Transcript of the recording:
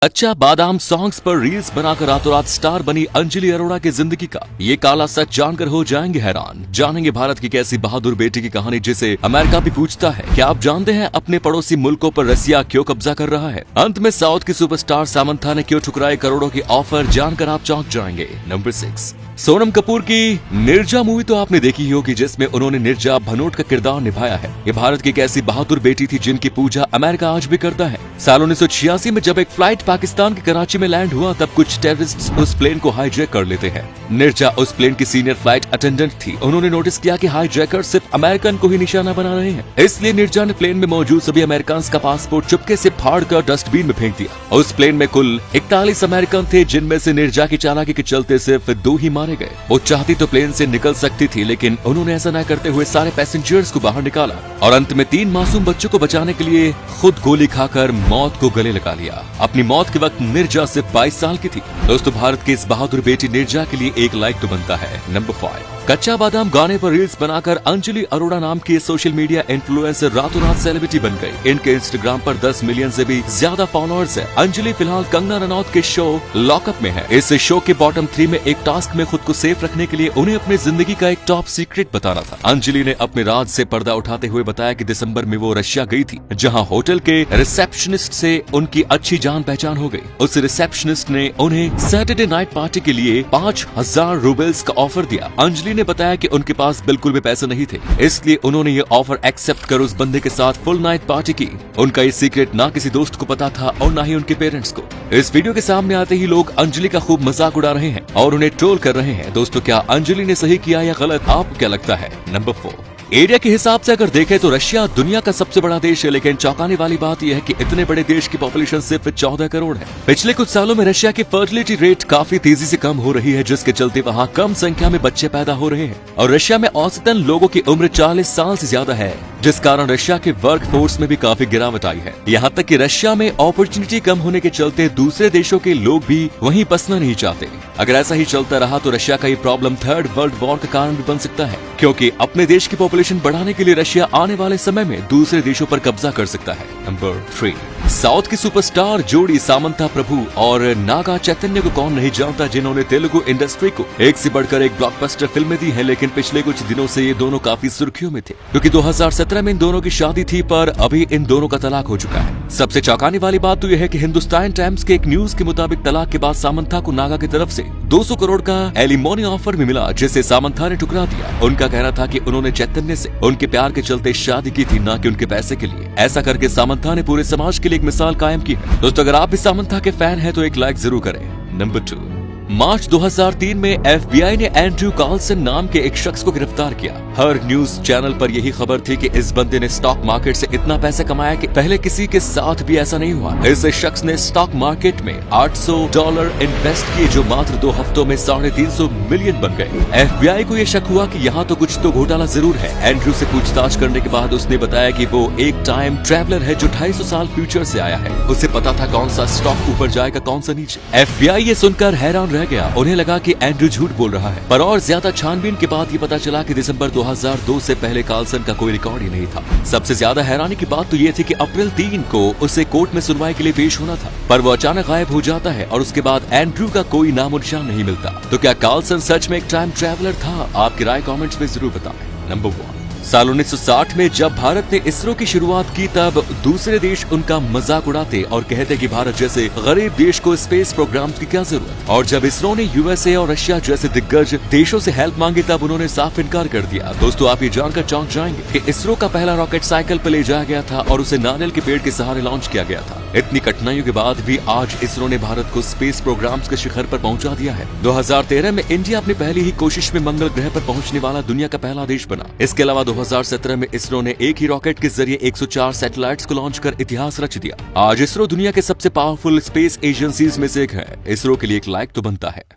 अच्छा बादाम सॉन्ग्स पर रील्स बनाकर रातों रात स्टार बनी अंजलि अरोड़ा की जिंदगी का ये काला सच जानकर हो जाएंगे हैरान। जानेंगे भारत की कैसी बहादुर बेटी की कहानी जिसे अमेरिका भी पूछता है। क्या आप जानते हैं अपने पड़ोसी मुल्कों पर रसिया क्यों कब्जा कर रहा है? अंत में साउथ की सुपरस्टार सामंथा ने क्यों ठुकराए करोड़ों की ऑफर, जानकर आप चौंक जाएंगे। नंबर 6, सोनम कपूर की निर्जा मूवी तो आपने देखी ही होगी, जिसमें उन्होंने निर्जा भनोट का किरदार निभाया है। ये भारत की एक ऐसी बहादुर बेटी थी जिनकी पूजा अमेरिका आज भी करता है। साल 1986 में जब एक फ्लाइट पाकिस्तान के कराची में लैंड हुआ तब कुछ टेररिस्ट्स उस प्लेन को हाईजैक कर लेते हैं। निर्जा उस प्लेन की सीनियर फ्लाइट अटेंडेंट थी। उन्होंने नोटिस किया कि हाईजैकर सिर्फ अमेरिकन को ही निशाना बना रहे हैं, इसलिए निर्जा ने प्लेन में मौजूद सभी अमेरिकन का पासपोर्ट चुपके से फाड़ कर डस्टबिन में फेंक दिया। उस प्लेन में कुल 41 अमेरिकन थे, जिनमें से निर्जा की चालाकी के चलते सिर्फ 2 ही मारे गए। वो चाहती तो प्लेन से निकल सकती थी, लेकिन उन्होंने ऐसा न करते हुए सारे पैसेंजर्स को बाहर निकाला और अंत में 3 मासूम बच्चों को बचाने के लिए खुद गोली खाकर मौत को गले लगा लिया। अपनी मौत के वक्त निर्जा सिर्फ 22 साल की थी। दोस्तों, भारत की इस बहादुर बेटी निर्जा के लिए एक लाइक तो बनता है। नंबर 5, कच्चा बादाम गाने पर रील्स बनाकर अंजलि अरोड़ा नाम की सोशल मीडिया इन्फ्लुएंसर रातों रात सेलिब्रिटी बन गई। इनके इंस्टाग्राम पर 10 मिलियन से भी ज्यादा फॉलोअर्स है। अंजलि फिलहाल कंगना रनौत के शो लॉकअप में है। इस शो के बॉटम 3 में एक टास्क में खुद को सेफ रखने के लिए उन्हें अपनी जिंदगी का एक टॉप सीक्रेट बताना था। अंजलि ने अपने राज से पर्दा उठाते हुए बताया कि दिसंबर में वो रशिया गई थी, जहां होटल के रिसेप्शनिस्ट से उनकी अच्छी जान पहचान हो गई। उस रिसेप्शनिस्ट ने उन्हें सैटरडे नाइट पार्टी के लिए 5000 रूबल्स का ऑफर दिया। अंजलि ने बताया कि उनके पास बिल्कुल भी पैसे नहीं थे, इसलिए उन्होंने ये ऑफर एक्सेप्ट कर उस बंदे के साथ फुल नाइट पार्टी की। उनका ये सीक्रेट ना किसी दोस्त को पता था और ना ही उनके पेरेंट्स को। इस वीडियो के सामने आते ही लोग अंजलि का खूब मजाक उड़ा रहे हैं और उन्हें ट्रोल कर रहे हैं। दोस्तों, क्या अंजलि ने सही किया या गलत, आपको क्या लगता है? नंबर 4, एरिया के हिसाब से अगर देखें तो रशिया दुनिया का सबसे बड़ा देश है, लेकिन चौंकाने वाली बात यह है कि इतने बड़े देश की पॉपुलेशन सिर्फ 14 करोड़ है। पिछले कुछ सालों में रशिया की फर्टिलिटी रेट काफी तेजी से कम हो रही है, जिसके चलते वहाँ कम संख्या में बच्चे पैदा हो रहे हैं और रशिया में औसतन लोगों की उम्र 40 साल से ज्यादा है, जिस कारण रशिया के वर्क फोर्स में भी काफी गिरावट आई है। यहाँ तक कि रशिया में अपॉर्चुनिटी कम होने के चलते दूसरे देशों के लोग भी वहीं बसना नहीं चाहते। अगर ऐसा ही चलता रहा तो रशिया का ये प्रॉब्लम 3rd वर्ल्ड वॉर का कारण भी बन सकता है, क्योंकि अपने देश की पॉपुलेशन बढ़ाने के लिए रशिया आने वाले समय में दूसरे देशों पर कब्जा कर सकता है। नंबर 3, साउथ की सुपरस्टार जोड़ी सामंथा प्रभु और नागा चैतन्य को कौन नहीं जानता, जिन्होंने तेलुगु इंडस्ट्री को एक से बढ़कर एक ब्लॉकबस्टर फिल्में दी है। लेकिन पिछले कुछ दिनों से ये दोनों काफी सुर्खियों में थे, क्योंकि 2017 में इन दोनों की शादी थी, पर अभी इन दोनों का तलाक हो चुका है। सबसे चौंकाने वाली बात तो यह है कि हिंदुस्तान टाइम्स के एक न्यूज के मुताबिक तलाक के बाद सामंथा को नागा की तरफ से 200 करोड़ का एलिमोनी ऑफर भी मिला, जिसे सामंथा ने ठुकरा दिया। उनका कहना था कि उन्होंने चैतन्य से उनके प्यार के चलते शादी की थी, न कि उनके पैसे के लिए। ऐसा करके सामंथा ने पूरे समाज के लिए एक मिसाल कायम की है। दोस्तों, अगर आप भी सामंथा के फैन हैं तो एक लाइक जरूर करें। नंबर 2, मार्च 2003 में FBI ने एंड्रू कार्लसन नाम के एक शख्स को गिरफ्तार किया। हर न्यूज चैनल पर यही खबर थी कि इस बंदे ने स्टॉक मार्केट से इतना पैसा कमाया कि पहले किसी के साथ भी ऐसा नहीं हुआ। इस शख्स ने स्टॉक मार्केट में $800 इन्वेस्ट किए, जो मात्र 2 हफ्तों में 350 मिलियन बन गए। FBI को यह शक हुआ कि यहाँ तो कुछ तो घोटाला जरूर है। एंड्रू से पूछताछ करने के बाद उसने बताया कि वो एक टाइम ट्रैवलर है जो 250 साल फ्यूचर से आया है। उसे पता था कौन सा स्टॉक ऊपर जाएगा, कौन सा नीचे। FBI ये सुनकर हैरान रह गया। उन्हें लगा कि एंड्रू झूठ बोल रहा है, पर और ज्यादा छानबीन के बाद ये पता चला कि दिसंबर 2002 से पहले कार्लसन का कोई रिकॉर्ड ही नहीं था। सबसे ज्यादा हैरानी की बात तो ये थी कि अप्रैल 3 को उसे कोर्ट में सुनवाई के लिए पेश होना था, पर वो अचानक गायब हो जाता है और उसके बाद एंड्रू का कोई नामो निशान नहीं मिलता। तो क्या कार्लसन सच में एक टाइम ट्रैवलर था? आपकी राय कमेंट्स में जरूर बताएं। नंबर 1, साल 1960 में जब भारत ने इसरो की शुरुआत की, तब दूसरे देश उनका मजाक उड़ाते और कहते कि भारत जैसे गरीब देश को स्पेस प्रोग्राम्स की क्या जरूरत। और जब इसरो ने USA और रशिया जैसे दिग्गज देशों से हेल्प मांगी, तब उन्होंने साफ इनकार कर दिया। दोस्तों, आप ये जानकर चौंक जाएंगे कि इसरो का पहला रॉकेट साइकिल पर ले जाया गया था और उसे नारियल के पेड़ के सहारे लॉन्च किया गया था। इतनी कठिनाइयों के बाद भी आज इसरो ने भारत को स्पेस प्रोग्राम्स के शिखर पर पहुंचा दिया है। 2013 में इंडिया अपनी पहली ही कोशिश में मंगल ग्रह पर पहुंचने वाला दुनिया का पहला देश बना। इसके अलावा 2017 में इसरो ने एक ही रॉकेट के जरिए 104 सैटेलाइट्स को लॉन्च कर इतिहास रच दिया। आज इसरो दुनिया के सबसे पावरफुल स्पेस एजेंसीज में से एक है। इसरो के लिए एक लाइक तो बनता है।